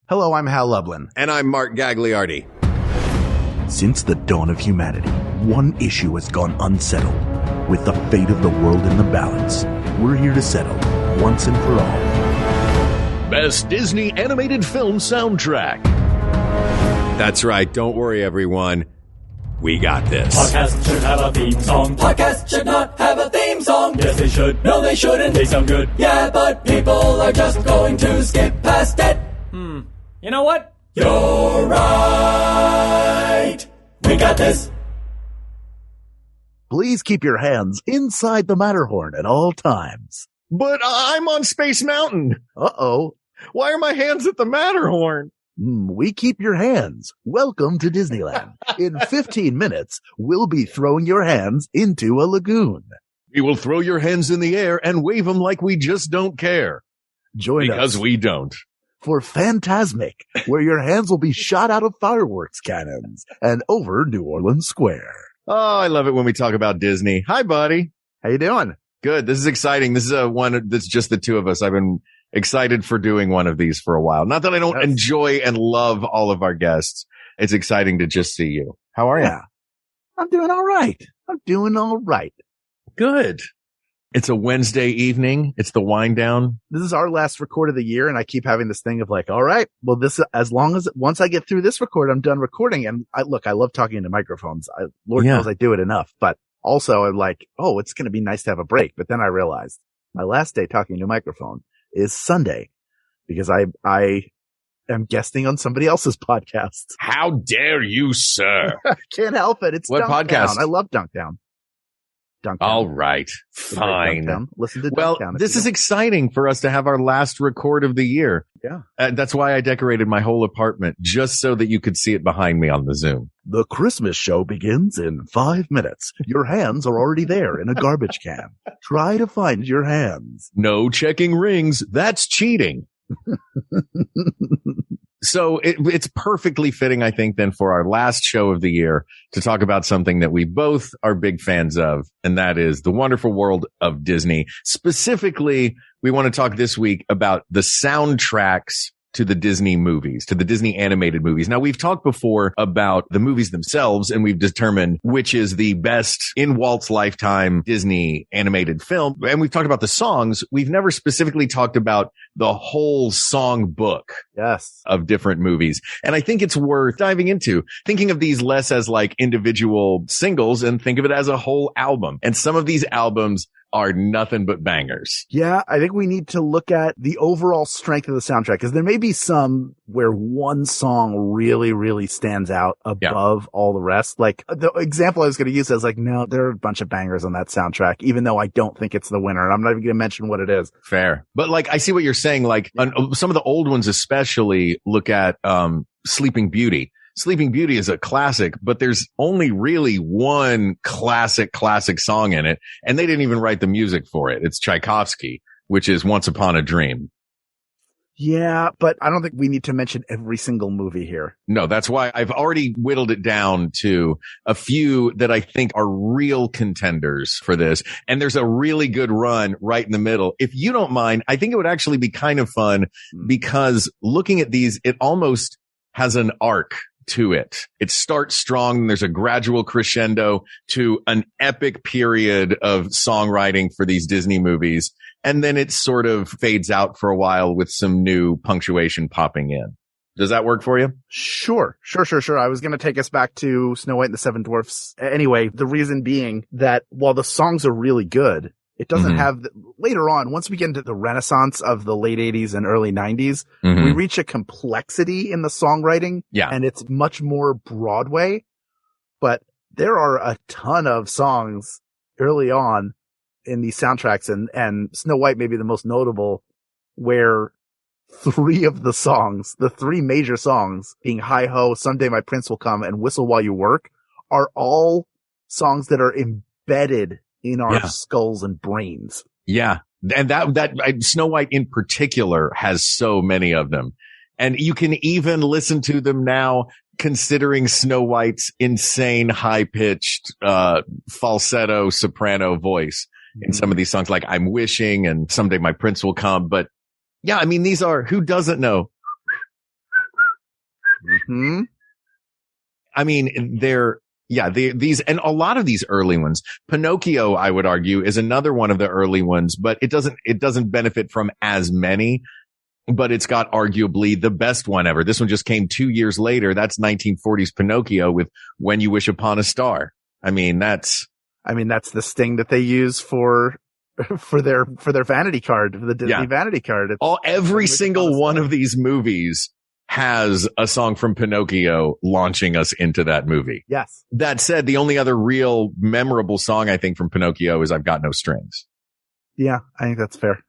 Hello, I'm Hal Lublin. And I'm Mark Gagliardi. Since the dawn of humanity, one issue has gone unsettled. With the fate of the world in the balance, we're here to settle, once and for all. Best Disney Animated Film Soundtrack. That's right. Don't worry, everyone. We got this. Podcasts should have a theme song. Podcasts should not have a theme song. Yes, they should. No, they shouldn't. They sound good. Yeah, but people are just going to skip past it. You know what? You're right. We got this. Please keep your hands inside the Matterhorn at all times. But I'm on Space Mountain. Uh-oh. Why are my hands at the Matterhorn? We keep your hands. Welcome to Disneyland. In 15 minutes, we'll be throwing your hands into a lagoon. We will throw your hands in the air and wave them like we just don't care. Join us. Because we don't. For Fantasmic, where your hands will be shot out of fireworks cannons and over New Orleans Square. Oh, I love it when we talk about Disney. Hi, buddy. How you doing? Good. This is exciting. This is one that's just the two of us. I've been excited for doing one of these for a while. Not that I don't enjoy and love all of our guests. It's exciting to just see you. How are you? Yeah. I'm doing all right. Good. It's a Wednesday evening. It's the wind down. This is our last record of the year, and I keep having this thing of like, all right, well, once I get through this record, I'm done recording. And I love talking into microphones. Lord knows I do it enough, but also I'm like, oh, it's going to be nice to have a break. But then I realized my last day talking to a microphone is Sunday because I am guesting on somebody else's podcast. How dare you, sir? I can't help it. It's what Dunktown. podcast? I love Dunktown. All right. Fine. Listen to Well, Dunktown this is exciting for us to have our last record of the year. Yeah. That's why I decorated my whole apartment, just so that you could see it behind me on the Zoom. The Christmas show begins in 5 minutes. Your hands are already there in a garbage can. Try to find your hands. No checking rings. That's cheating. So it's perfectly fitting, I think, then for our last show of the year to talk about something that we both are big fans of, and that is the wonderful world of Disney. Specifically, we want to talk this week about the soundtracks to the Disney movies, to the Disney animated movies. Now, we've talked before about the movies themselves, and we've determined which is the best in Walt's lifetime Disney animated film. And we've talked about the songs. We've never specifically talked about the whole song book of different movies. And I think it's worth diving into, thinking of these less as like individual singles and think of it as a whole album. And some of these albums are nothing but bangers. Yeah, I think we need to look at the overall strength of the soundtrack because there may be some where one song really, really stands out above all the rest. Like the example I was going to use is like, no, there are a bunch of bangers on that soundtrack, even though I don't think it's the winner. And I'm not even going to mention what it is. Fair. But like, I see what you're saying. Like on some of the old ones, especially look at, Sleeping Beauty. Sleeping Beauty is a classic, but there's only really one classic song in it. And they didn't even write the music for it. It's Tchaikovsky, which is Once Upon a Dream. Yeah, but I don't think we need to mention every single movie here. No, that's why I've already whittled it down to a few that I think are real contenders for this. And there's a really good run right in the middle. If you don't mind, I think it would actually be kind of fun because looking at these, it almost has an arc to it. It starts strong. And there's a gradual crescendo to an epic period of songwriting for these Disney movies. And then it sort of fades out for a while with some new punctuation popping in. Does that work for you? Sure. I was going to take us back to Snow White and the Seven Dwarfs. Anyway, the reason being that while the songs are really good, it doesn't have later on, once we get into the renaissance of the late 80s and early 90s, we reach a complexity in the songwriting. Yeah. And it's much more Broadway. But there are a ton of songs early on in these soundtracks, and Snow White may be the most notable, where three of the songs, the three major songs, being Hi Ho, Someday My Prince Will Come, and Whistle While You Work, are all songs that are embedded in our skulls and brains. Yeah. And that Snow White in particular has so many of them. And you can even listen to them now considering Snow White's insane high-pitched, falsetto soprano voice in some of these songs, like I'm Wishing and Someday My Prince Will Come. But yeah, I mean, these are, who doesn't know? Hmm? I mean, these, and a lot of these early ones, Pinocchio, I would argue, is another one of the early ones, but it doesn't benefit from as many, but it's got arguably the best one ever. This one just came 2 years later. That's 1940s Pinocchio with When You Wish Upon a Star. I mean, that's the sting that they use for their vanity card, for the Disney vanity card. Every single one of these movies has a song from Pinocchio launching us into that movie. Yes. That said, the only other real memorable song I think from Pinocchio is I've Got No Strings. Yeah, I think that's fair.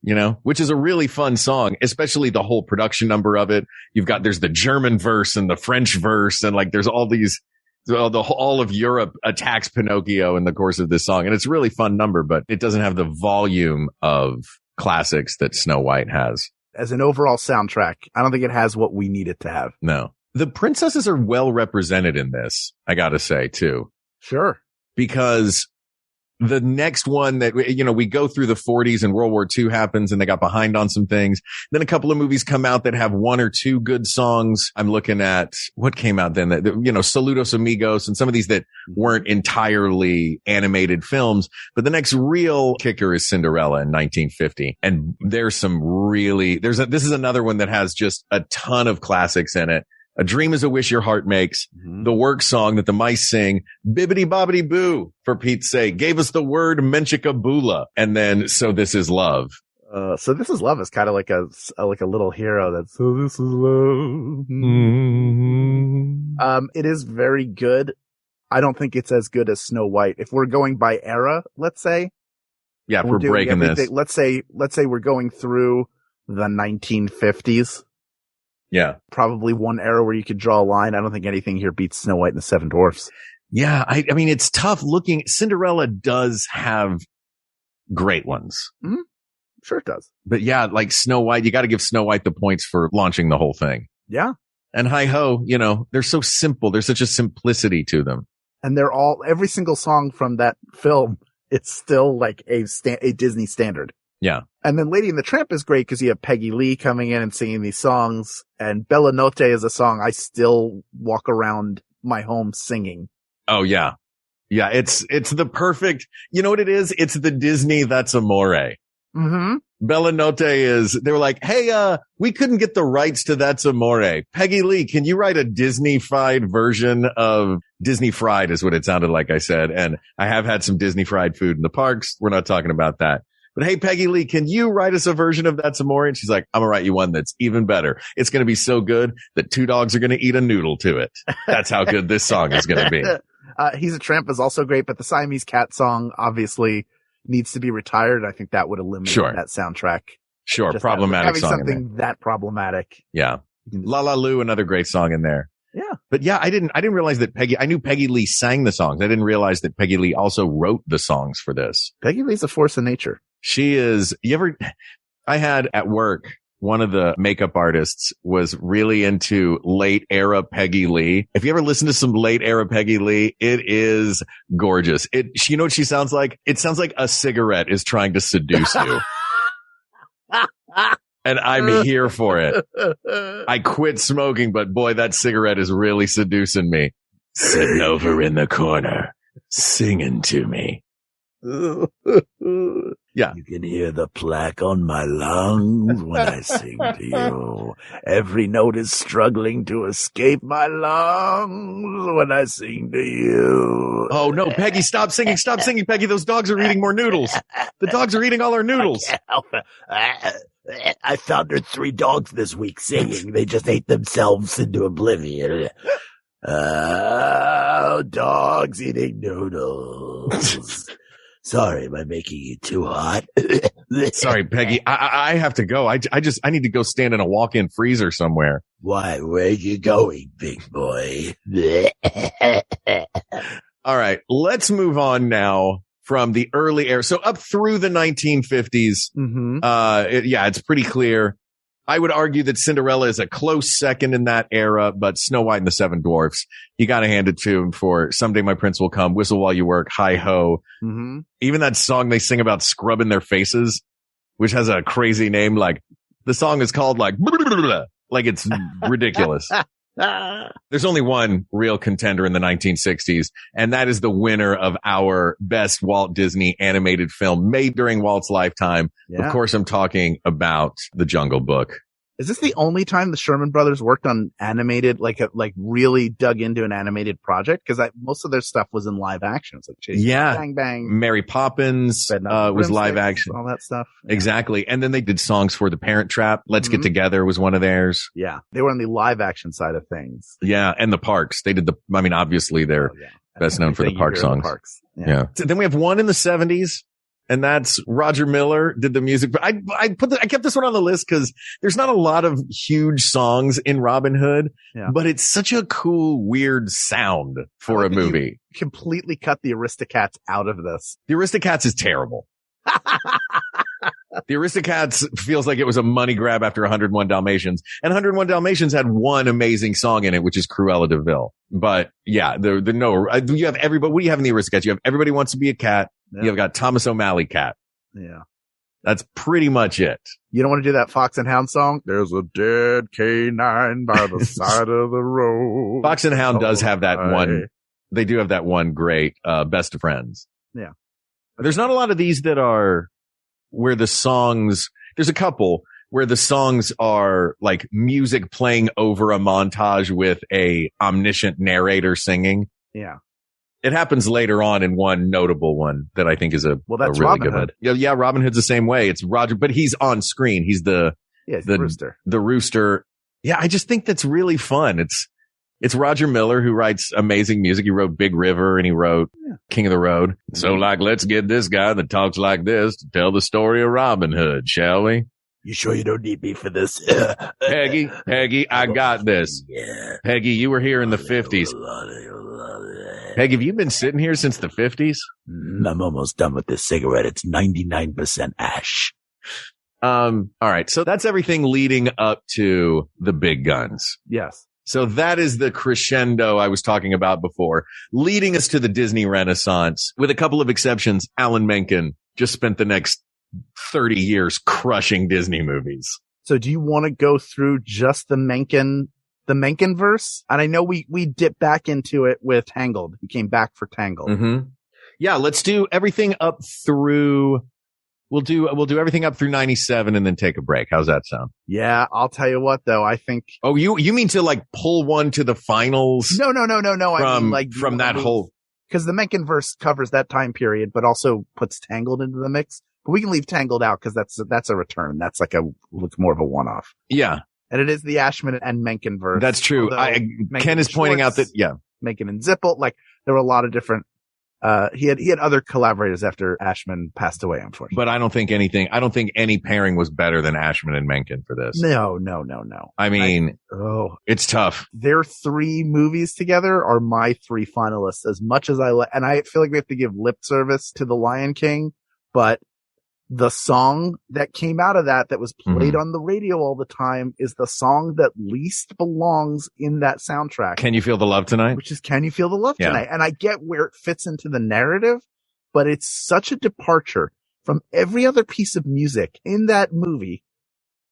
You know, which is a really fun song, especially the whole production number of it. There's the German verse and the French verse, and like there's all these, all of Europe attacks Pinocchio in the course of this song. And it's a really fun number, but it doesn't have the volume of classics that Snow White has. As an overall soundtrack, I don't think it has what we need it to have. No. The princesses are well represented in this, I gotta say, too. Sure. Because the next one that, we go through the 40s and World War II happens and they got behind on some things. Then a couple of movies come out that have one or two good songs. I'm looking at what came out then, Saludos Amigos and some of these that weren't entirely animated films. But the next real kicker is Cinderella in 1950. And there's some this is another one that has just a ton of classics in it. A Dream is a Wish Your Heart Makes, the work song that the mice sing, Bibbidi Bobbidi Boo, for Pete's sake, gave us the word Menchikabula, and then So This Is Love. So This Is Love is kind of like a little hero that's So This Is Love. Mm-hmm. It is very good. I don't think it's as good as Snow White. If we're going by era, let's say. Yeah, if we're breaking this. Let's say we're going through the 1950s. Yeah. Probably one era where you could draw a line. I don't think anything here beats Snow White and the Seven Dwarfs. Yeah. I mean, it's tough looking. Cinderella does have great ones. Mm-hmm. Sure it does. But yeah, like Snow White, you got to give Snow White the points for launching the whole thing. Yeah. And Hi Ho, they're so simple. There's such a simplicity to them. And every single song from that film, it's still like a Disney standard. Yeah. And then Lady and the Tramp is great because you have Peggy Lee coming in and singing these songs. And Bella Notte is a song I still walk around my home singing. Oh, yeah. Yeah, it's the perfect, you know what it is? It's the Disney That's Amore. Mm-hmm. Bella Notte they were like, hey, we couldn't get the rights to That's Amore. Peggy Lee, can you write a Disney-fied version of Disney Fried is what it sounded like I said. And I have had some Disney fried food in the parks. We're not talking about that. But hey, Peggy Lee, can you write us a version of That's Amore? And she's like, I'm going to write you one that's even better. It's going to be so good that two dogs are going to eat a noodle to it. That's how good this song is going to be. He's a Tramp is also great, but the Siamese Cat song obviously needs to be retired. I think that would eliminate that soundtrack. Sure. Problematic song. Having something that problematic. Yeah. La La Lu, another great song in there. Yeah. But yeah, I didn't realize that I knew Peggy Lee sang the songs. I didn't realize that Peggy Lee also wrote the songs for this. Peggy Lee's a force of nature. She is. I had at work, one of the makeup artists was really into late era Peggy Lee. If you ever listen to some late era Peggy Lee, it is gorgeous. You know what she sounds like? It sounds like a cigarette is trying to seduce you. And I'm here for it. I quit smoking, but boy, that cigarette is really seducing me. Sitting over in the corner, singing to me. Yeah. You can hear the plaque on my lungs when I sing to you. Every note is struggling to escape my lungs when I sing to you. Oh no, Peggy, stop singing, Peggy. Those dogs are eating more noodles. The dogs are eating all our noodles. I found 3 dogs this week singing. They just ate themselves into oblivion. Dogs eating noodles. Sorry, am I making you too hot? Sorry, Peggy. I have to go. I need to go stand in a walk-in freezer somewhere. Why? Where you going, big boy? All right. Let's move on now from the early era. So up through the 1950s. Mm-hmm. It's pretty clear. I would argue that Cinderella is a close second in that era, but Snow White and the Seven Dwarfs, you got to hand it to him for Someday My Prince Will Come, Whistle While You Work, Hi Ho. Mm-hmm. Even that song they sing about scrubbing their faces, which has a crazy name. Like the song is called like it's ridiculous. There's only one real contender in the 1960s, and that is the winner of our best Walt Disney animated film made during Walt's lifetime. Yeah. Of course, I'm talking about The Jungle Book. Is this the only time the Sherman Brothers worked on animated, like really dug into an animated project? Because most of their stuff was in live action. It's like Chase Bang Bang, Mary Poppins was live action, all that stuff. Yeah. Exactly, and then they did songs for The Parent Trap. Let's Get Together was one of theirs. Yeah, they were on the live action side of things. Yeah, and the Parks. They did obviously they're best known for the Park songs. Parks. Yeah. So then we have one in the 70s. And that's Roger Miller did the music. But I kept this one on the list because there's not a lot of huge songs in Robin Hood, but it's such a cool, weird sound for a movie. You completely cut the Aristocats out of this. The Aristocats is terrible. The Aristocats feels like it was a money grab after 101 Dalmatians. And 101 Dalmatians had one amazing song in it, which is Cruella de Vil. But yeah, you have everybody. What do you have in the Aristocats? You have Everybody Wants to Be a Cat. Yeah. You've got Thomas O'Malley Cat. Yeah. That's pretty much it. You don't want to do that Fox and Hound song? There's a dead canine by the side of the road. Fox and Hound does have that one. They do have that one great, Best of Friends. Yeah. There's not a lot of these that are where the songs, there's a couple where the songs are like music playing over a montage with a omniscient narrator singing. Yeah. It happens later on in one notable one that I think is a that's really Robin good Hood. one. Yeah, Robin Hood's the same way. It's Roger, but he's on screen. He's the rooster. The rooster. Yeah, I just think that's really fun. It's Roger Miller who writes amazing music. He wrote Big River and he wrote King of the Road. So let's get this guy that talks like this to tell the story of Robin Hood, shall we? You sure you don't need me for this? Peggy, I got this. Yeah. Peggy, you were here in the 50s. Peggy, have you been sitting here since the 50s? I'm almost done with this cigarette. It's 99% ash. All right. So that's everything leading up to the big guns. Yes. So that is the crescendo I was talking about before, leading us to the Disney Renaissance. With a couple of exceptions, Alan Menken just spent the next 30 years crushing Disney movies. So do you want to go through just the Menken verse? And I know we dipped back into it with Tangled. We came back for Tangled. Mm-hmm. Yeah, let's do everything up through. We'll do everything up through 97 and then take a break. How's that sound? Yeah, I'll tell you what though. I think. Oh, you mean to like pull one to the finals? No. I mean like from that whole. Because the Menken verse covers that time period, but also puts Tangled into the mix. But we can leave Tangled out because that's a return. That's like looks more of a one-off. Yeah. And it is the Ashman and Menken verse. That's true. Ken is pointing out that, Menken and Zippel, like there were a lot of different, he had other collaborators after Ashman passed away, unfortunately. But I don't think any pairing was better than Ashman and Menken for this. No. I mean, it's tough. Their three movies together are my three finalists as much as and I feel like we have to give lip service to The Lion King, but the song that came out of that was played on the radio all the time is the song that least belongs in that soundtrack. Can You Feel the Love Tonight? Which is Can You Feel the Love Tonight? And I get where it fits into the narrative, but it's such a departure from every other piece of music in that movie,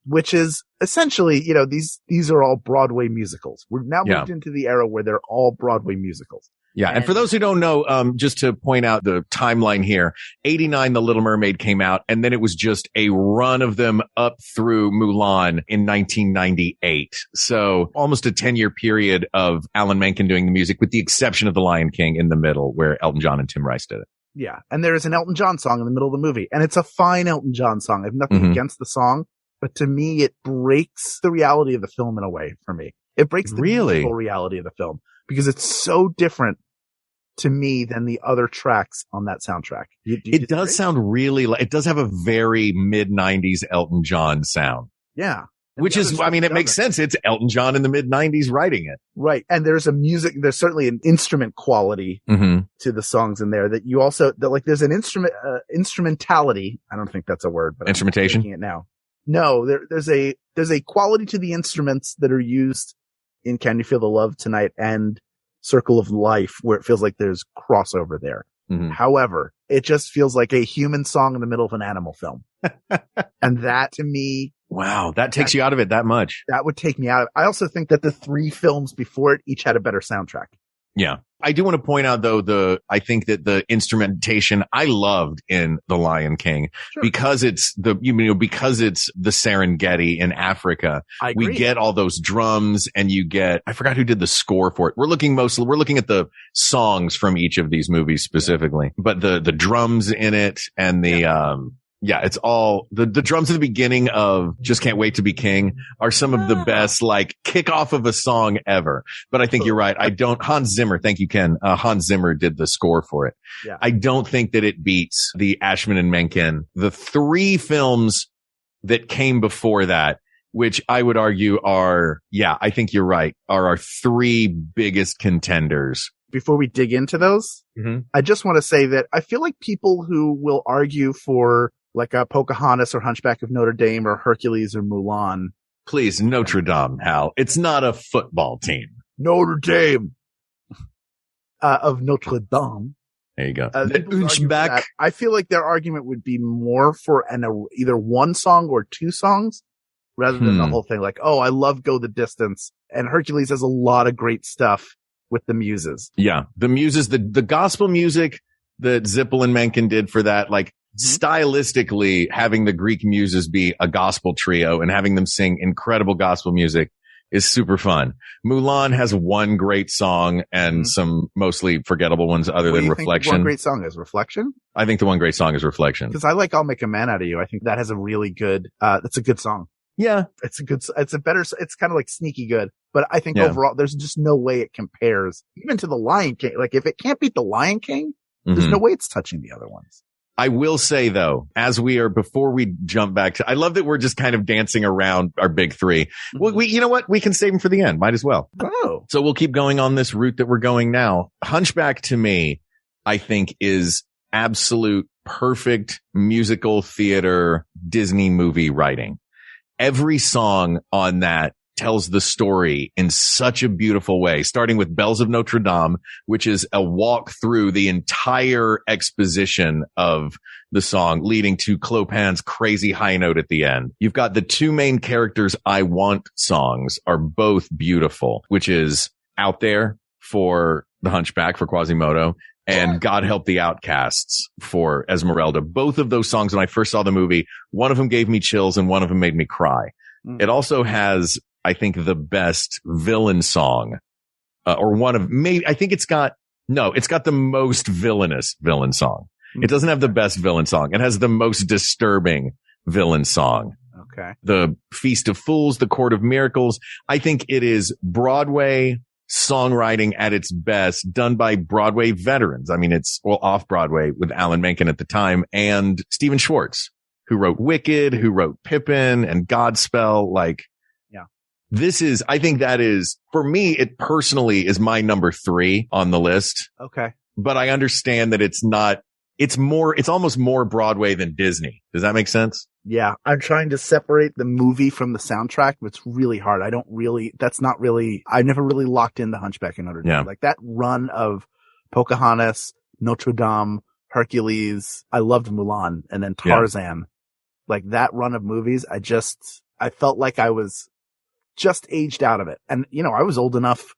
which is essentially, these are all Broadway musicals. We're now moved into the era where they're all Broadway musicals. Yeah. And for those who don't know, just to point out the timeline here, 89, The Little Mermaid came out, and then it was just a run of them up through Mulan in 1998. So almost a 10-year period of Alan Menken doing the music, with the exception of The Lion King in the middle, where Elton John and Tim Rice did it. Yeah. And there is an Elton John song in the middle of the movie, and it's a fine Elton John song. I have nothing against the song, but to me, it breaks the reality of the film in a way for me. It breaks the musical reality of the film because it's so different to me than the other tracks on that soundtrack. It does sound really it does have a very mid-90s Elton John sound. Yeah. Which is, I mean, it makes sense. It's Elton John in the mid-90s writing it. Right. And there's certainly an instrument quality to the songs in there that you also, there's an instrumentality. I don't think that's a word, but instrumentation. I'm making it now. No, there's a quality to the instruments that are used in Can You Feel the Love Tonight and Circle of Life, where it feels like there's crossover there. However, it just feels like a human song in the middle of an animal film. And that to me Wow. That takes you out of it that much. That would take me out of it. I also think that the 3 films before it each had a better soundtrack. Yeah. I do want to point out though, I think that the instrumentation I loved in The Lion King because it's because it's the Serengeti in Africa. I agree. We get all those drums and I forgot who did the score for it. We're looking at the songs from each of these movies specifically, but the drums in it and it's all the drums at the beginning of Just Can't Wait to Be King are some of the best, like, kickoff of a song ever. But I think you're right. Hans Zimmer, thank you, Ken. Hans Zimmer did the score for it. Yeah. I don't think that it beats the Ashman and Menken. The 3 films that came before that, which I would argue I think you're right, are our 3 biggest contenders. Before we dig into those, I just want to say that I feel like people who will argue for like a Pocahontas or Hunchback of Notre Dame or Hercules or Mulan. Please, Notre Dame, Hal. It's not a football team. Notre Dame. Of Notre Dame. There you go. The Hunchback. I feel like their argument would be more for either one song or 2 songs rather than the whole thing. Like, oh, I love Go the Distance. And Hercules has a lot of great stuff with the muses. Yeah. The muses, the gospel music that Zippel and Menken did for that, like, stylistically having the Greek muses be a gospel trio and having them sing incredible gospel music is super fun. Mulan has one great song and some mostly forgettable ones other than Reflection. One great song is Reflection? I think the one great song is Reflection. Because I like I'll Make a Man Out of You. I think that has a really good, that's a good song. Yeah. It's kind of like sneaky good. But I think overall, there's just no way it compares even to The Lion King. Like if it can't beat The Lion King, there's no way it's touching the other ones. I will say though, before we jump back to, I love that we're just kind of dancing around our big 3. Well, you know what? We can save them for the end. Might as well. Oh. So we'll keep going on this route that we're going now. Hunchback to me, I think is absolute perfect musical theater Disney movie writing. Every song on that tells the story in such a beautiful way, starting with Bells of Notre Dame, which is a walk through the entire exposition of the song, leading to Clopin's crazy high note at the end. You've got the 2 main characters' I Want songs are both beautiful, which is Out There for the Hunchback for Quasimodo and God Help the Outcasts for Esmeralda. Both of those songs, when I first saw the movie, one of them gave me chills and one of them made me cry. It also has, I think, the best villain song, it's got the most villainous villain song. It doesn't have the best villain song. It has the most disturbing villain song. Okay. The Feast of Fools, The Court of Miracles. I think it is Broadway songwriting at its best, done by Broadway veterans. I mean, it's off Broadway with Alan Menken at the time and Stephen Schwartz, who wrote Wicked, who wrote Pippin and Godspell. I think that is, for me, it personally is my number 3 on the list. Okay. But I understand that it's almost more Broadway than Disney. Does that make sense? Yeah. I'm trying to separate the movie from the soundtrack, but it's really hard. I never really locked in the Hunchback of Notre Dame. Yeah. Like that run of Pocahontas, Notre Dame, Hercules. I loved Mulan and then Tarzan. Like that run of movies. I felt like I was just aged out of it. And, I was old enough.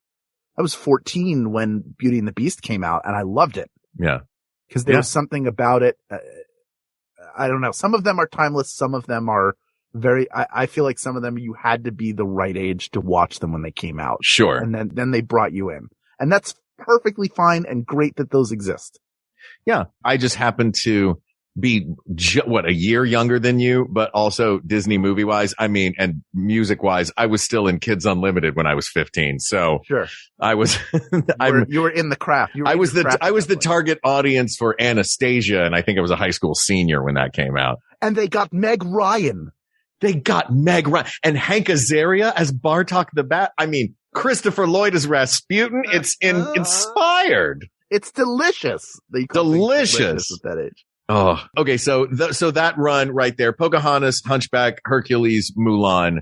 I was 14 when Beauty and the Beast came out and I loved it. Yeah. Cause there was something about it. I don't know. Some of them are timeless. Some of them are I feel like some of them you had to be the right age to watch them when they came out. Sure. And then they brought you in, and that's perfectly fine and great that those exist. Yeah. I just happen to be a year younger than you, but also Disney movie wise. I mean, and music wise, I was still in Kids Unlimited when I was 15. So sure, I was, you were in the craft. I was the target audience for Anastasia. And I think I was a high school senior when that came out. And they got Meg Ryan. And Hank Azaria as Bartok the Bat. I mean, Christopher Lloyd as Rasputin. It's inspired. It's delicious. Delicious at that age. Oh, okay. So that run right there, Pocahontas, Hunchback, Hercules, Mulan,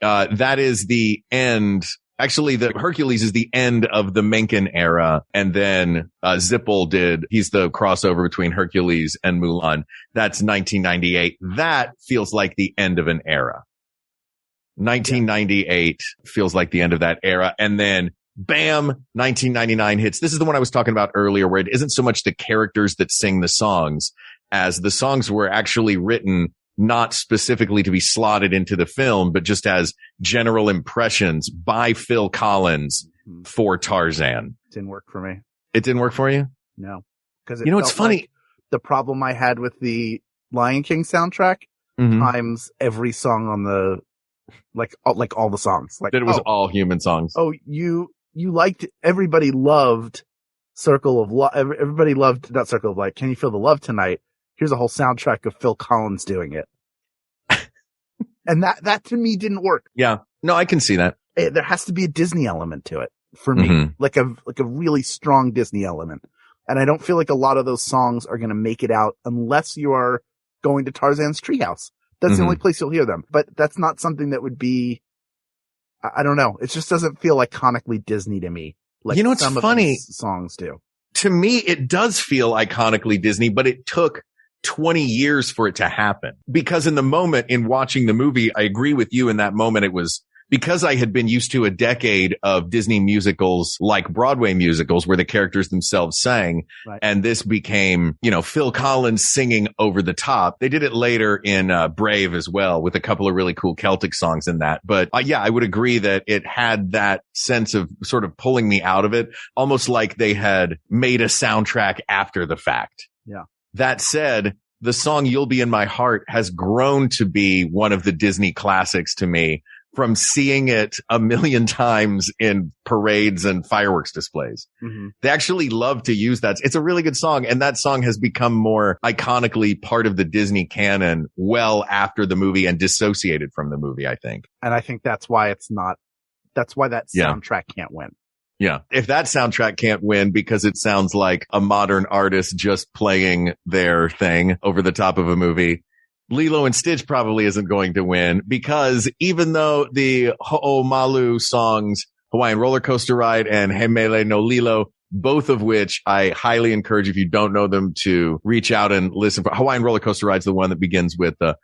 that is the end. Actually, the Hercules is the end of the Menken era. And then, Zippel he's the crossover between Hercules and Mulan. That's 1998. That feels like the end of an era. 1998 feels like the end of that era. And then bam, 1999 hits. This is the one I was talking about earlier, where it isn't so much the characters that sing the songs as the songs were actually written not specifically to be slotted into the film, but just as general impressions by Phil Collins for Tarzan. Didn't work for me. It didn't work for you? No. Because it's funny. Like the problem I had with the Lion King soundtrack times every song on the, like all the songs. Like that it was all human songs. Oh, you liked, everybody loved Circle of Love. Everybody loved, not Circle of Light. Can You Feel the Love Tonight? Here's a whole soundtrack of Phil Collins doing it. And that to me didn't work. Yeah. No, I can see that. There has to be a Disney element to it for me. Like a really strong Disney element. And I don't feel like a lot of those songs are going to make it out unless you are going to Tarzan's Treehouse. That's the only place you'll hear them. But that's not something that would be, I don't know. It just doesn't feel iconically Disney to me. Like it's some funny. Of these songs do. To me, it does feel iconically Disney, but it took 20 years for it to happen. Because in the moment, in watching the movie, I agree with you in that moment. It was because I had been used to a decade of Disney musicals like Broadway musicals where the characters themselves sang. Right. And this became, Phil Collins singing over the top. They did it later in Brave as well with a couple of really cool Celtic songs in that. But yeah, I would agree that it had that sense of sort of pulling me out of it, almost like they had made a soundtrack after the fact. Yeah. That said, the song You'll Be in My Heart has grown to be one of the Disney classics to me from seeing it a million times in parades and fireworks displays. They actually love to use that. It's a really good song. And that song has become more iconically part of the Disney canon well after the movie and dissociated from the movie, I think. And I think that's why that's why that soundtrack can't win. Yeah. If that soundtrack can't win because it sounds like a modern artist just playing their thing over the top of a movie, Lilo and Stitch probably isn't going to win, because even though the Ho'omalu songs, Hawaiian Roller Coaster Ride and Hemele no Lilo, both of which I highly encourage, if you don't know them, to reach out and listen for. Hawaiian Roller Coaster Ride is the one that begins with the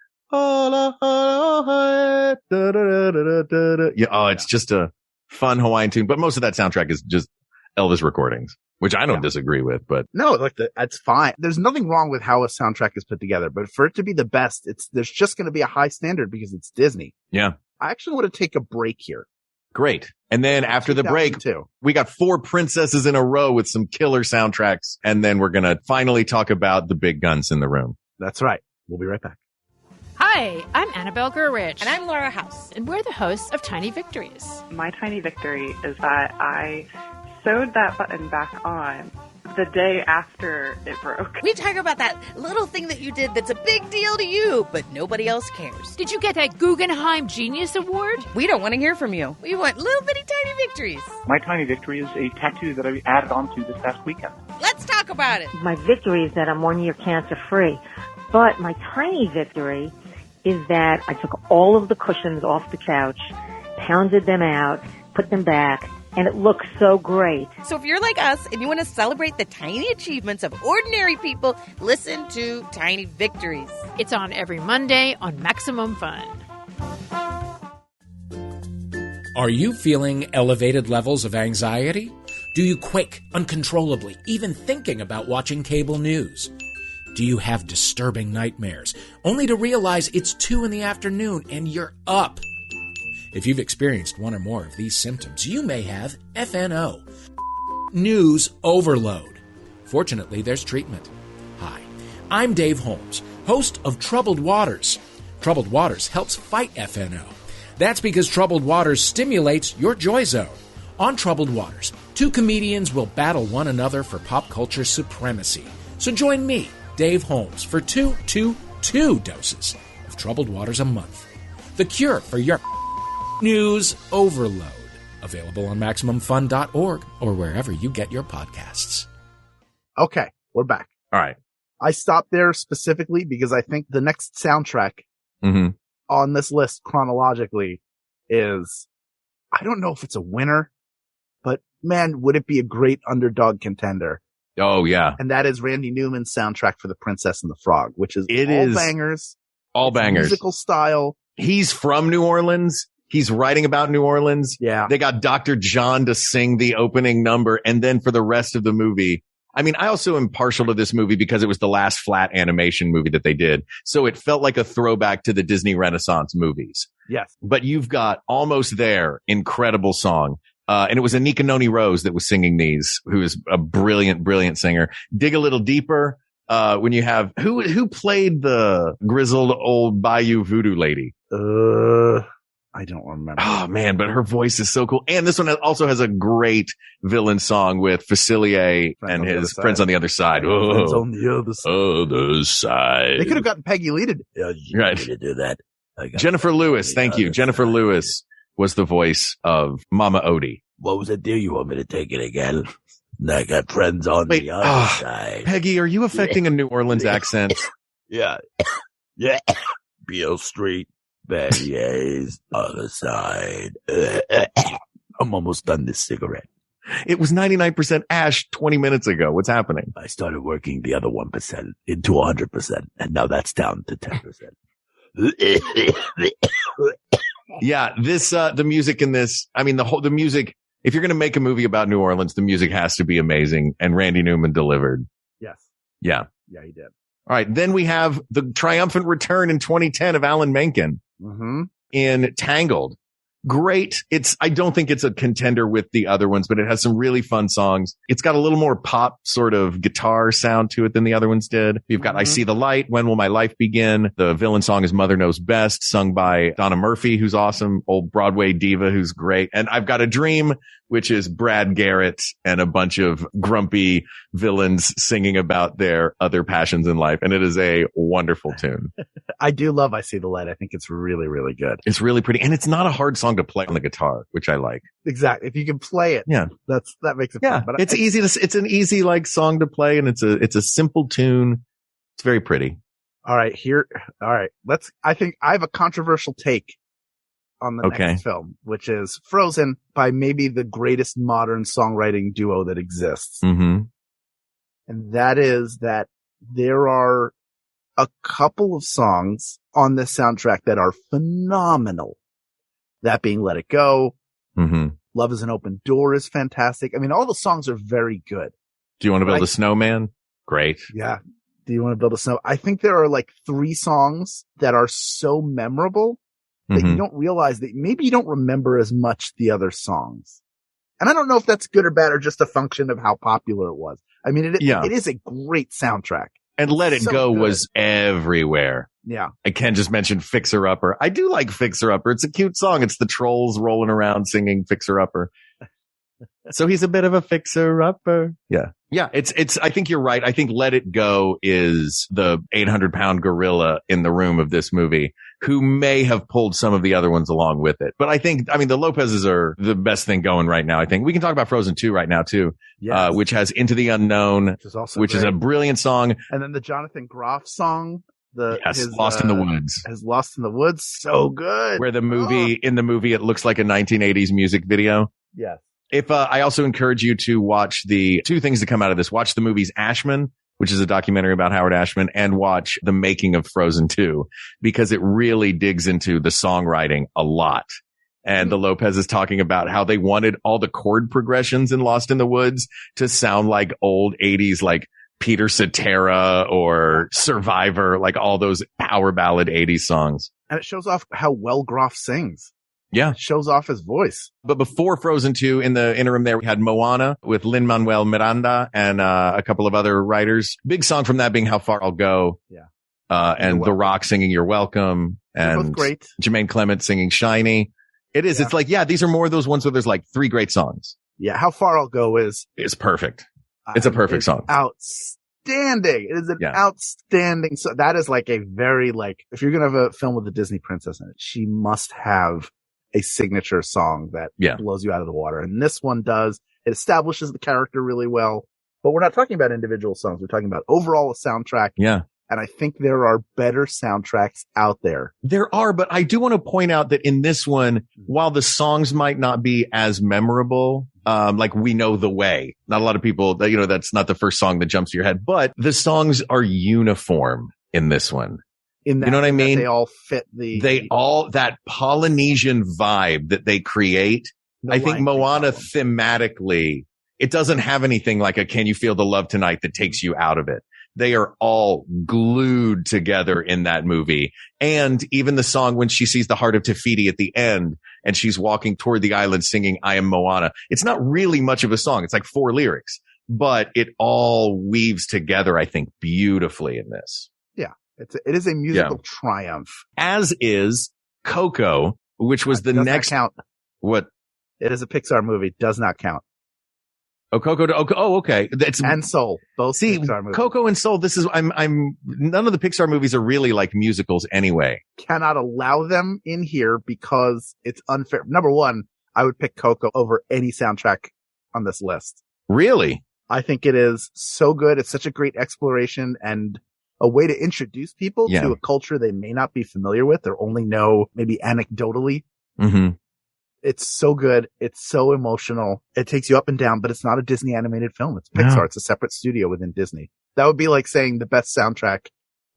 it's just a fun Hawaiian tune, but most of that soundtrack is just Elvis recordings, which I don't disagree with, but no, that's fine. There's nothing wrong with how a soundtrack is put together, but for it to be the best, there's just going to be a high standard because it's Disney. Yeah. I actually want to take a break here. Great. And then after the break, we got 4 princesses in a row with some killer soundtracks. And then we're going to finally talk about the big guns in the room. That's right. We'll be right back. Hi, I'm Annabelle Gurrich. And I'm Laura House. And we're the hosts of Tiny Victories. My tiny victory is that I sewed that button back on the day after it broke. We talk about that little thing that you did that's a big deal to you, but nobody else cares. Did you get that Guggenheim Genius Award? We don't want to hear from you. We want little bitty tiny victories. My tiny victory is a tattoo that I added on to this past weekend. Let's talk about it. My victory is that I'm 1 year cancer free. But my tiny victory is that I took all of the cushions off the couch, pounded them out, put them back, and it looks so great. So if you're like us and you want to celebrate the tiny achievements of ordinary people, listen to Tiny Victories. It's on every Monday on Maximum Fun. Are you feeling elevated levels of anxiety? Do you quake uncontrollably, even thinking about watching cable news? Do you have disturbing nightmares, only to realize it's 2 p.m. and you're up? If you've experienced one or more of these symptoms, you may have FNO, news overload. Fortunately, there's treatment. Hi, I'm Dave Holmes, host of Troubled Waters. Troubled Waters helps fight FNO. That's because Troubled Waters stimulates your joy zone. On Troubled Waters, 2 comedians will battle one another for pop culture supremacy. So join me, Dave Holmes, for two doses of Troubled Waters a month. The cure for your news overload. Available on MaximumFun.org or wherever you get your podcasts. Okay, we're back. All right. I stopped there specifically because I think the next soundtrack on this list chronologically is, I don't know if it's a winner, but man, would it be a great underdog contender. Oh, yeah. And that is Randy Newman's soundtrack for The Princess and the Frog, which is bangers. All bangers. Musical style. He's from New Orleans. He's writing about New Orleans. Yeah. They got Dr. John to sing the opening number. And then for the rest of the movie, I mean, I also am partial to this movie because it was the last flat animation movie that they did. So it felt like a throwback to the Disney Renaissance movies. Yes. But you've got Almost There, incredible song. And it was Anika Noni Rose that was singing these, who is a brilliant, brilliant singer. Dig a Little Deeper. When you have, who played the grizzled old Bayou voodoo lady? I don't remember. Oh man, but her voice is so cool. And this one also has a great villain song with Facilier and his friends on the other side. Friends on the other side. Other side. They could have gotten Peggy Lee to do that. Jennifer Lewis. Thank you. Jennifer Lewis was the voice of Mama Odie. What was it, dear? You want me to take it again? I got friends on the other side. Peggy, are you affecting a New Orleans accent? Yeah. Beale Street, Beignets, other side. I'm almost done this cigarette. It was 99% ash 20 minutes ago. What's happening? I started working the other 1% into 100%, and now that's down to 10%. Yeah, this, the music in this, I mean, the music, if you're going to make a movie about New Orleans, the music has to be amazing. And Randy Newman delivered. Yes. Yeah. Yeah, he did. All right. Then we have the triumphant return in 2010 of Alan Menken in Tangled. Great. I don't think it's a contender with the other ones, but it has some really fun songs. It's got a little more pop sort of guitar sound to it than the other ones did. You've got I See the Light, When Will My Life Begin? The villain song is Mother Knows Best, sung by Donna Murphy, who's awesome, old Broadway diva who's great. And I've Got a Dream, which is Brad Garrett and a bunch of grumpy villains singing about their other passions in life. And it is a wonderful tune. I do love I See the Light. I think it's really, really good. It's really pretty. And it's not a hard song to play on the guitar, which I like. Exactly. If you can play it. Yeah. That makes it fun. But it's an easy like song to play, and it's a simple tune. It's very pretty. All right. I think I have a controversial take on the next film, which is Frozen by maybe the greatest modern songwriting duo that exists. Mm-hmm. And that is that there are a couple of songs on this soundtrack that are phenomenal. That being Let It Go. Mm-hmm. Love is an Open Door is fantastic. I mean, all the songs are very good. Do you want to build a snowman? Great. Yeah. Do you want to build a snow? I think there are like 3 songs that are so memorable that you don't realize that maybe you don't remember as much the other songs. And I don't know if that's good or bad or just a function of how popular it was. I mean, it is a great soundtrack. And Let It Go was everywhere. Yeah. I can just mention Fixer Upper. I do like Fixer Upper. It's a cute song. It's the trolls rolling around singing Fixer Upper. So he's a bit of a fixer upper. Yeah. Yeah. I think you're right. I think Let It Go is the 800-pound gorilla in the room of this movie who may have pulled some of the other ones along with it. But the Lopez's are the best thing going right now. I think we can talk about Frozen 2 right now too, which has Into the Unknown, which is a brilliant song. And then the Jonathan Groff song. Lost in the Woods. Has Lost in the Woods. So good. Where in the movie, it looks like a 1980s music video. Yes. I also encourage you to watch the 2 things that come out of this. Watch the movies Ashman, which is a documentary about Howard Ashman, and watch The Making of Frozen 2, because it really digs into the songwriting a lot. And the Lopez is talking about how they wanted all the chord progressions in Lost in the Woods to sound like old 80s, like Peter Cetera or Survivor, like all those power ballad 80s songs. And it shows off how well Groff sings. Yeah. It shows off his voice. But before Frozen 2, in the interim there, we had Moana with Lin-Manuel Miranda and a couple of other writers. Big song from that being How Far I'll Go. Yeah. And The Rock singing You're Welcome. And both great. Jermaine Clement singing Shiny. It is. Yeah. It's like, these are more of those ones where there's like 3 great songs. Yeah. How Far I'll Go is perfect. It's a perfect song. Outstanding. It is an outstanding. So that is like a very if you're going to have a film with a Disney princess in it, she must have a signature song that blows you out of the water. And this one does. It establishes the character really well, but we're not talking about individual songs. We're talking about overall a soundtrack. Yeah. And I think there are better soundtracks out there. There are, but I do want to point out that in this one, while the songs might not be as memorable, like We Know the Way, not a lot of people that's not the first song that jumps to your head, but the songs are uniform in this one. In that, you know what I mean? They all fit that Polynesian vibe that they create. I think Moana thematically, it doesn't have anything like a Can You Feel the Love Tonight that takes you out of it. They are all glued together in that movie. And even the song when she sees the heart of Te Fiti at the end and she's walking toward the island singing I Am Moana. It's not really much of a song. It's like 4 lyrics, but it all weaves together, I think, beautifully in this. Yeah. It is a musical triumph. As is Coco, which was the next count. What? It is a Pixar movie. Does not count. Oh, Coco. Oh, okay. And Soul. Both Pixar movies. Coco and Soul. This is, none of the Pixar movies are really like musicals anyway. Cannot allow them in here because it's unfair. Number one, I would pick Coco over any soundtrack on this list. Really? I think it is so good. It's such a great exploration and a way to introduce people to a culture they may not be familiar with or only know maybe anecdotally. Mm-hmm. It's so good. It's so emotional. It takes you up and down, but it's not a Disney animated film. It's Pixar. No. It's a separate studio within Disney. That would be like saying the best soundtrack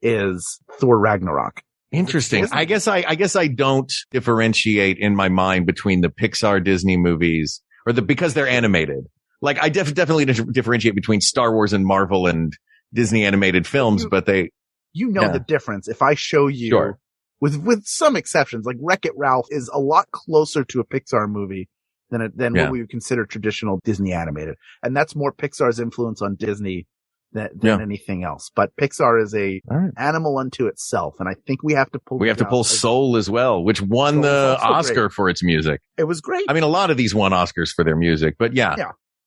is Thor Ragnarok. Interesting. I guess I don't differentiate in my mind between the Pixar Disney movies because they're animated. Like I definitely differentiate between Star Wars and Marvel and Disney animated films, but they, the difference. If I show you with some exceptions, like Wreck-It Ralph is a lot closer to a Pixar movie than what we would consider traditional Disney animated. And that's more Pixar's influence on Disney than anything else. But Pixar is a animal unto itself. And I think we have to pull Soul as well, which won the Oscar for its music. It was great. I mean, a lot of these won Oscars for their music, but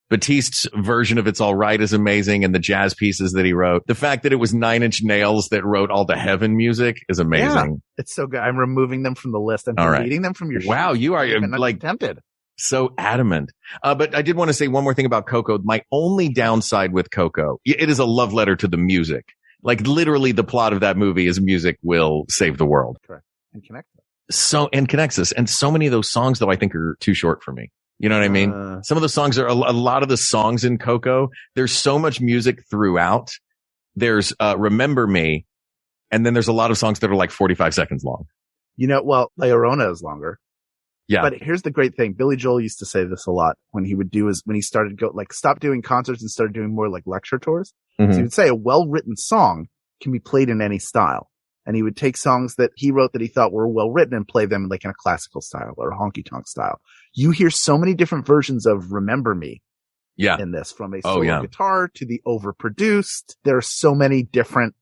Batiste's version of It's All Right is amazing, and the jazz pieces that he wrote. The fact that it was 9 Inch Nails that wrote all the Heaven music is amazing. Yeah, it's so good. I'm removing them from the list. I'm deleting them from your show. Wow, you are like tempted. So adamant. But I did want to say one more thing about Coco. My only downside with Coco, it is a love letter to the music. Like literally the plot of that movie is music will save the world. Correct. And connects us. And so many of those songs though I think are too short for me. You know what I mean? Some of the songs are a lot of the songs in Coco. There's so much music throughout. There's Remember Me. And then there's a lot of songs that are like 45 seconds long. La Llorona is longer. Yeah. But here's the great thing. Billy Joel used to say this a lot when he started stop doing concerts and started doing more like lecture tours. Mm-hmm. So he would say a well-written song can be played in any style. And he would take songs that he wrote that he thought were well written and play them like in a classical style or a honky tonk style. You hear so many different versions of Remember Me in this, from a solo guitar to the overproduced. There are so many different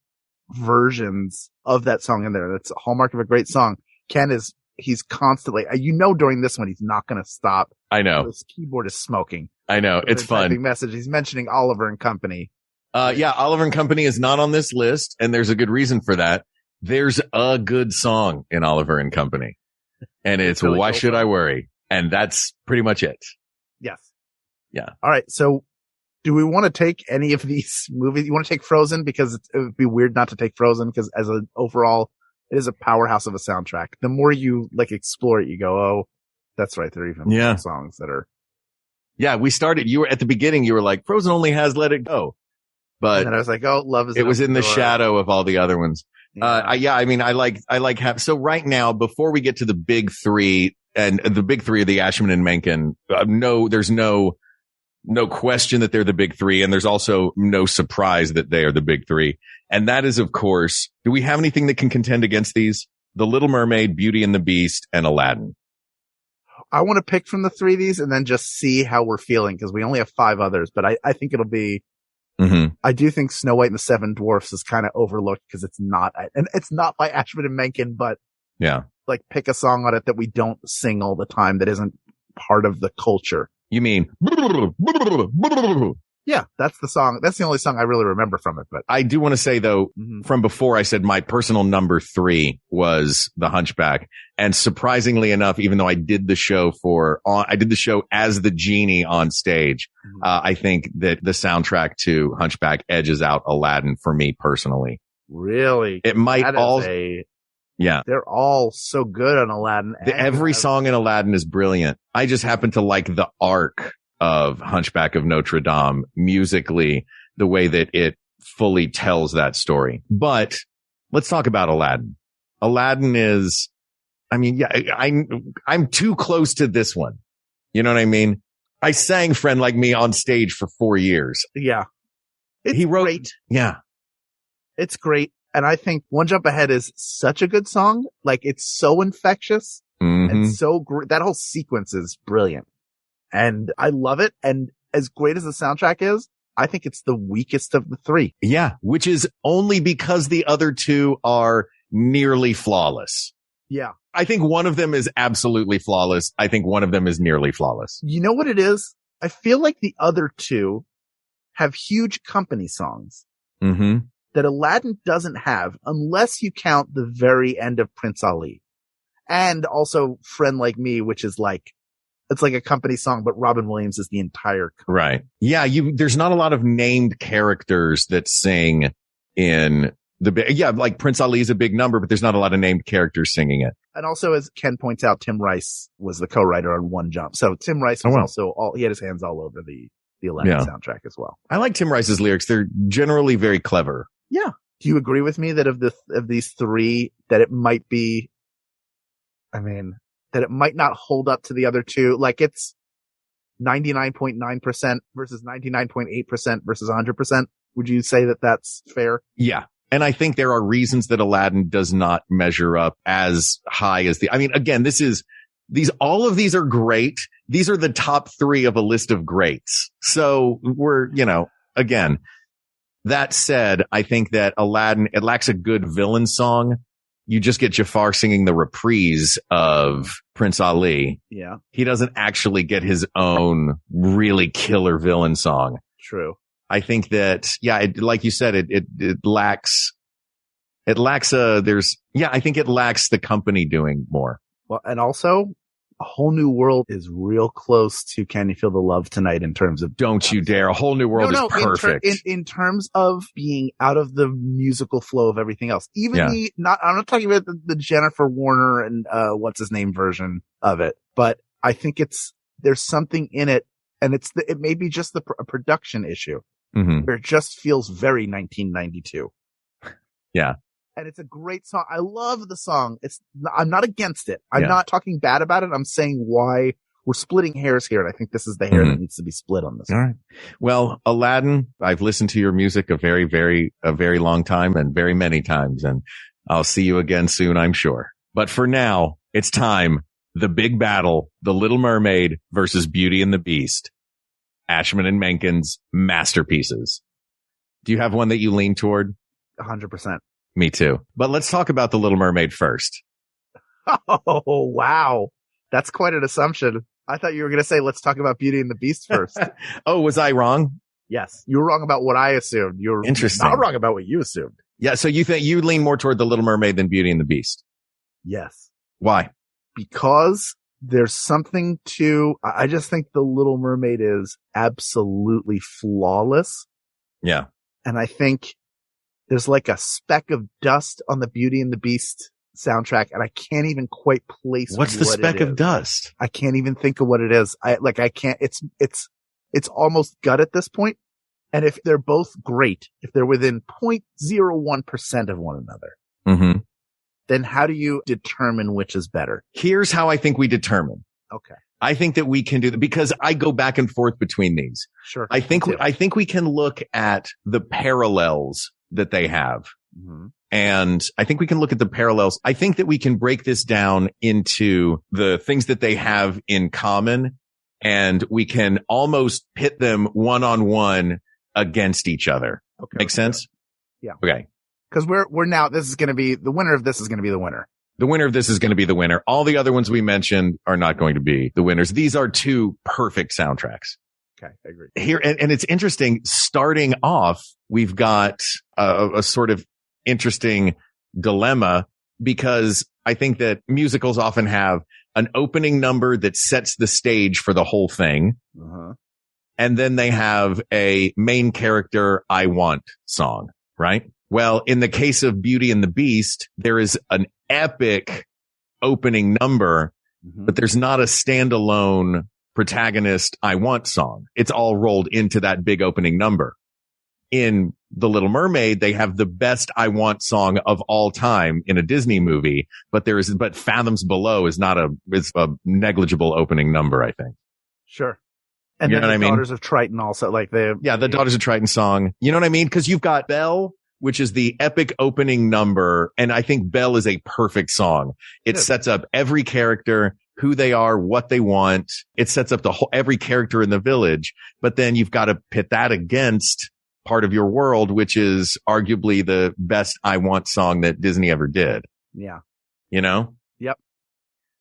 versions of that song in there. That's a hallmark of a great song. Ken he's constantly, during this one, he's not going to stop. I know. His keyboard is smoking. I know. It's fun. Message. He's mentioning Oliver and Company. Oliver and Company is not on this list, and there's a good reason for that. There's a good song in Oliver and Company, and it's really Why Should I Worry? And that's pretty much it. Yes. Yeah. All right. So do we want to take any of these movies? You want to take Frozen because it would be weird not to take Frozen because as an overall, it is a powerhouse of a soundtrack. The more you explore it, you go, oh, that's right. There are even more songs that are. Yeah. We started, you were at the beginning, you were like, Frozen only has Let It Go. But and I was like, oh, Love Is. It was in the shadow of all the other ones. So right now, before we get to the big three, and the big three are the Ashman and Menken, there's no question that they're the big three. And there's also no surprise that they are the big three. And that is, of course, do we have anything that can contend against these? The Little Mermaid, Beauty and the Beast, and Aladdin. I want to pick from the three of these and then just see how we're feeling because we only have 5 others, but I think it'll be, I do think Snow White and the Seven Dwarfs is kind of overlooked because it's not by Ashman and Menken, but pick a song on it that we don't sing all the time that isn't part of the culture. You mean? Yeah, that's the song. That's the only song I really remember from it. But I do want to say though, from before I said my personal number 3 was The Hunchback. And surprisingly enough, even though I did the show as the genie on stage, I think that the soundtrack to Hunchback edges out Aladdin for me personally. Really? It might they're all so good on Aladdin. Every song in Aladdin is brilliant. I just happen to like the arc of Hunchback of Notre Dame musically, the way that it fully tells that story. But let's talk about Aladdin. Aladdin is, I mean, yeah, I'm too close to this one. You know what I mean? I sang Friend Like Me on stage for 4 years. Yeah. He wrote, great. Yeah. It's great. And I think One Jump Ahead is such a good song. Like, it's so infectious and so great. That whole sequence is brilliant. And I love it. And as great as the soundtrack is, I think it's the weakest of the three. Yeah. Which is only because the other two are nearly flawless. Yeah. I think one of them is absolutely flawless. I think one of them is nearly flawless. You know what it is? I feel like the other two have huge company songs that Aladdin doesn't have, unless you count the very end of Prince Ali. And also Friend Like Me, which is like, it's like a company song, but Robin Williams is the entire company. Right. Yeah. There's not a lot of named characters that sing in like Prince Ali is a big number, but there's not a lot of named characters singing it. And also, as Ken points out, Tim Rice was the co-writer on One Jump. So Tim Rice was he had his hands all over the Aladdin soundtrack as well. I like Tim Rice's lyrics. They're generally very clever. Yeah. Do you agree with me that of these three, that it might be, that it might not hold up to the other two? Like, it's 99.9% versus 99.8% versus 100%. Would you say that that's fair? Yeah. And I think there are reasons that Aladdin does not measure up as high as again, all of these are great. These are the top three of a list of greats. So we're, again, that said, I think that Aladdin, it lacks a good villain song. You just get Jafar singing the reprise of Prince Ali. Yeah. He doesn't actually get his own really killer villain song. True. I think that, like you said, it lacks I think it lacks the company doing more. Well, and also A Whole New World is real close to Can You Feel the Love Tonight in terms of. Don't you dare. A Whole New World is perfect. In terms of being out of the musical flow of everything else. Even I'm not talking about the Jennifer Warner and, what's his name version of it, but I think there's something in it, and it may be just a production issue. Where it just feels very 1992. Yeah. And it's a great song. I love the song. I'm not against it. I'm not talking bad about it. I'm saying why we're splitting hairs here. And I think this is the hair that needs to be split on this. All right. Well, Aladdin, I've listened to your music a very, very long time and very many times. And I'll see you again soon, I'm sure. But for now, it's time. The big battle, The Little Mermaid versus Beauty and the Beast. Ashman and Mencken's masterpieces. Do you have one that you lean toward? 100%. Me too. But let's talk about The Little Mermaid first. Oh, wow. That's quite an assumption. I thought you were going to say, let's talk about Beauty and the Beast first. Oh, was I wrong? Yes. You were wrong about what I assumed. You were Interesting. not wrong about what you assumed. Yeah. So you think you lean more toward The Little Mermaid than Beauty and the Beast? Yes. Why? Because there's something I just think The Little Mermaid is absolutely flawless. Yeah. And I think there's like a speck of dust on the Beauty and the Beast soundtrack, and I can't even quite place what's the speck of dust. I can't even think of what it is. I can't, it's almost gut at this point. And if they're both great, if they're within 0.01% of one another, then how do you determine which is better? Here's how I think we determine. Okay. I think that we can do that because I go back and forth between these. Sure. I think we can look at the parallels that they have. And I think we can look at the parallels. I think that we can break this down into the things that they have in common, and we can almost pit them one-on-one against each other. Okay. Make sense? Yeah. Okay. Because we're now, this is going to be the winner of this is going to be the winner. The winner of this is going to be the winner. All the other ones we mentioned are not going to be the winners. These are two perfect soundtracks. Okay, I agree. Here, and it's interesting, starting off, we've got a sort of interesting dilemma because I think that musicals often have an opening number that sets the stage for the whole thing. And then they have a main character I want song, right? Well, in the case of Beauty and the Beast, there is an epic opening number, but there's not a standalone protagonist I want song. It's all rolled into that big opening number. in The Little Mermaid, they have the best I Want song of all time in a Disney movie, but Fathoms Below is it's a negligible opening number, I think. Sure. And you then know what I mean? Daughters of Triton also, like the Daughters of Triton song. You know what I mean? Because you've got Belle, which is the epic opening number. And I think Belle is a perfect song. It sets up every character, who they are, what they want. It sets up every character in the village. But then you've got to pit that against Part of Your World, which is arguably the best I Want song that Disney ever did. Yeah. You know? Yep.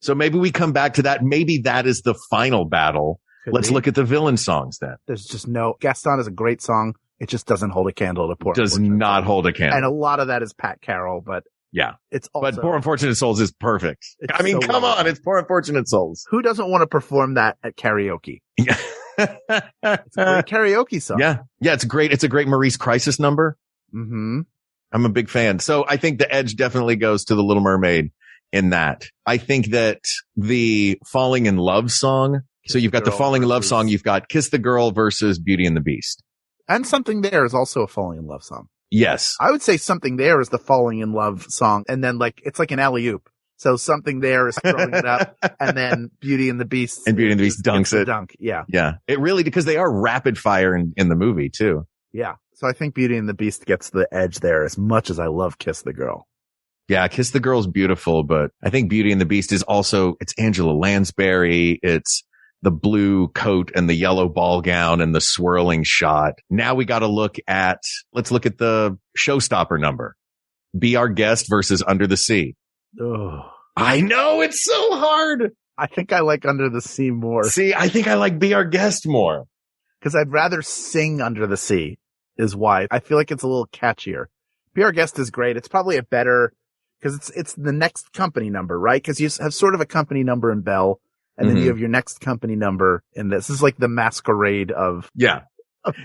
So maybe we come back to that. Maybe that is the final battle. Let's look at the villain songs then. There's just Gaston is a great song. It just doesn't hold a candle to Poor. Does not hold a candle. And a lot of that is Pat Carroll, but yeah, it's also, but Poor Unfortunate Souls is perfect. I mean, come on, it's Poor Unfortunate Souls. Who doesn't want to perform that at karaoke? Yeah. It's a great karaoke song. Yeah. Yeah. It's great. It's a great Maurice Crisis number. Mm-hmm. I'm a big fan. So I think the edge definitely goes to The Little Mermaid in that. I think that the Falling in Love song. So you've got the Falling in Love song. You've got Kiss the Girl versus Beauty and the Beast. And Something There is also a Falling in Love song. Yes. I would say Something There is the Falling in Love song. And then it's like an alley-oop. So Something There is throwing it up. And then Beauty and the Beast. And Beauty and the Beast dunks it. Dunk. Yeah. Yeah. It really, because they are rapid fire in the movie too. Yeah. So I think Beauty and the Beast gets the edge there as much as I love Kiss the Girl. Yeah. Kiss the Girl's beautiful, but I think Beauty and the Beast is also, it's Angela Lansbury. It's the blue coat and the yellow ball gown and the swirling shot. Now we got to let's look at the showstopper number. Be Our Guest versus Under the Sea. Oh, I know, it's so hard. I think I like Under the Sea more. See, I think I like Be Our Guest more. Because I'd rather sing Under the Sea is why. I feel like it's a little catchier. Be Our Guest is great. It's probably a better, because it's the next company number, right? Because you have sort of a company number in Belle. And then you have your next company number in this. This is like the masquerade of. Yeah.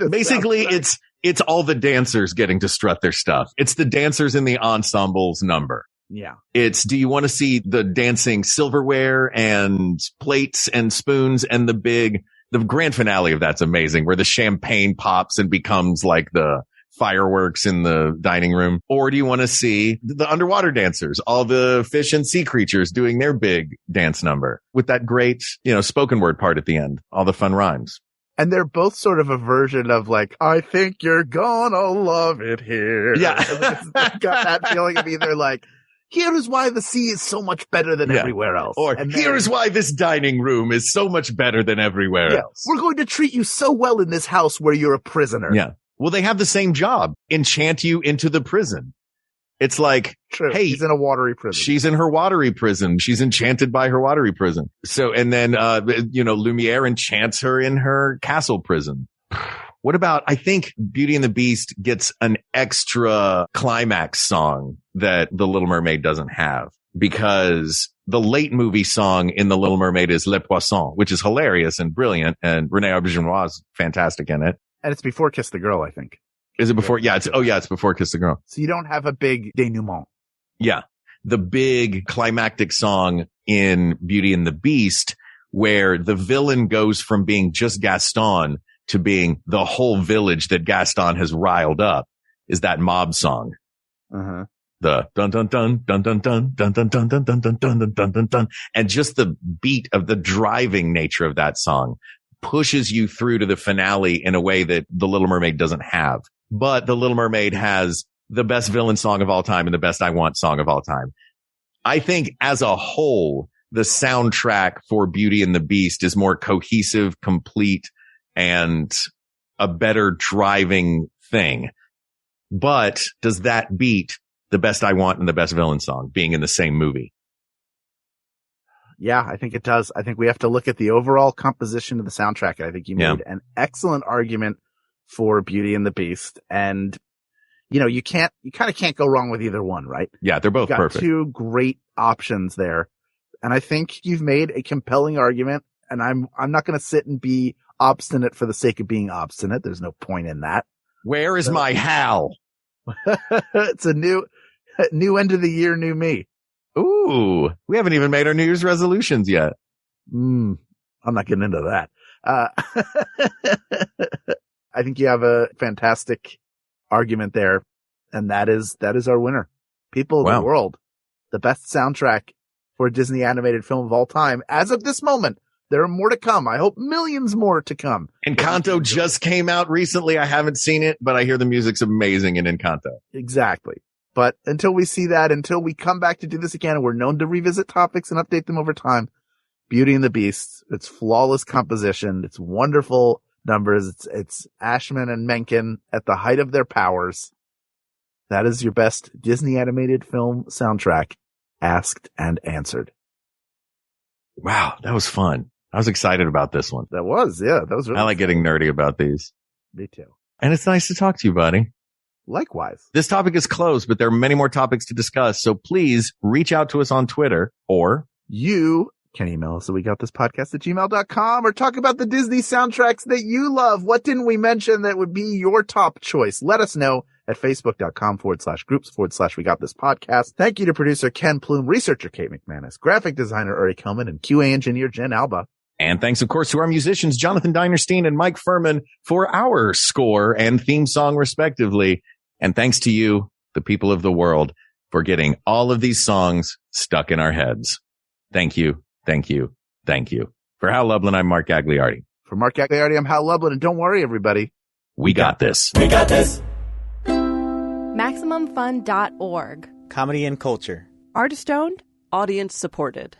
Basically, it's all the dancers getting to strut their stuff. It's the dancers in the ensembles number. Yeah. It's, do you want to see the dancing silverware and plates and spoons and the grand finale of that's amazing, where the champagne pops and becomes like the fireworks in the dining room? Or do you want to see the underwater dancers, all the fish and sea creatures doing their big dance number with that great, spoken word part at the end, all the fun rhymes? And they're both sort of a version of like, I think you're gonna love it here. Yeah. Got that feeling of either like, here is why the sea is so much better than everywhere else. Or here is why this dining room is so much better than everywhere else. We're going to treat you so well in this house where you're a prisoner. Yeah. Well, they have the same job. Enchant you into the prison. It's like, true. Hey, she's in a watery prison. She's in her watery prison. She's enchanted by her watery prison. So, and then, Lumiere enchants her in her castle prison. What about, I think Beauty and the Beast gets an extra climax song that The Little Mermaid doesn't have, because the late movie song in The Little Mermaid is Le Poisson, which is hilarious and brilliant. And Renee Auberjonois is fantastic in it. And it's before Kiss the Girl, I think. Is it before? Yeah, it's before Kiss the Girl. So you don't have a big denouement. Yeah. The big climactic song in Beauty and the Beast, where the villain goes from being just Gaston to being the whole village that Gaston has riled up, is that mob song. Uh-huh. The dun dun dun dun dun dun dun dun dun dun dun dun dun dun dun dun, and just the beat of the driving nature of that song pushes you through to the finale in a way that The Little Mermaid doesn't have. But The Little Mermaid has the best villain song of all time and the best I Want song of all time. I think as a whole, the soundtrack for Beauty and the Beast is more cohesive, complete, and a better driving thing. But does that beat the best I Want and the best villain song being in the same movie? Yeah, I think it does. I think we have to look at the overall composition of the soundtrack. And I think you made an excellent argument for Beauty and the Beast. And, you kind of can't go wrong with either one, right? Yeah, they're both perfect. Two great options there. And I think you've made a compelling argument, and I'm not going to sit and be obstinate for the sake of being obstinate. There's no point in that. Where is my Hal? It's a new end of the year, new me. Ooh, we haven't even made our New Year's resolutions yet. I'm not getting into that. I think you have a fantastic argument there. And that is our winner. People of the World, the best soundtrack for a Disney animated film of all time. As of this moment, there are more to come. I hope millions more to come. Encanto just came out recently. I haven't seen it, but I hear the music's amazing in Encanto. Exactly. But until we see that, until we come back to do this again, and we're known to revisit topics and update them over time, Beauty and the Beast, its flawless composition, its wonderful numbers, it's Ashman and Menken at the height of their powers. That is your best Disney animated film soundtrack, asked and answered. Wow, that was fun. I was excited about this one. That was, yeah. That was really I like getting nerdy about these. Me too. And it's nice to talk to you, buddy. Likewise. This topic is closed, but there are many more topics to discuss. So please reach out to us on Twitter, or you can email us at wegotThisPodcast@gmail.com, or talk about the Disney soundtracks that you love. What didn't we mention that would be your top choice? Let us know at facebook.com/groups/WeGotThisPodcast. Thank you to producer Ken Plume, researcher Kate McManus, graphic designer Uri Kelman, and QA engineer Jen Alba. And thanks, of course, to our musicians, Jonathan Dinerstein and Mike Furman, for our score and theme song, respectively. And thanks to you, the people of the world, for getting all of these songs stuck in our heads. Thank you. Thank you. Thank you. For Hal Lublin, I'm Mark Gagliardi. For Mark Gagliardi, I'm Hal Lublin. And don't worry, everybody. We got this. We got this. MaximumFun.org. Comedy and culture. Artist owned. Audience supported.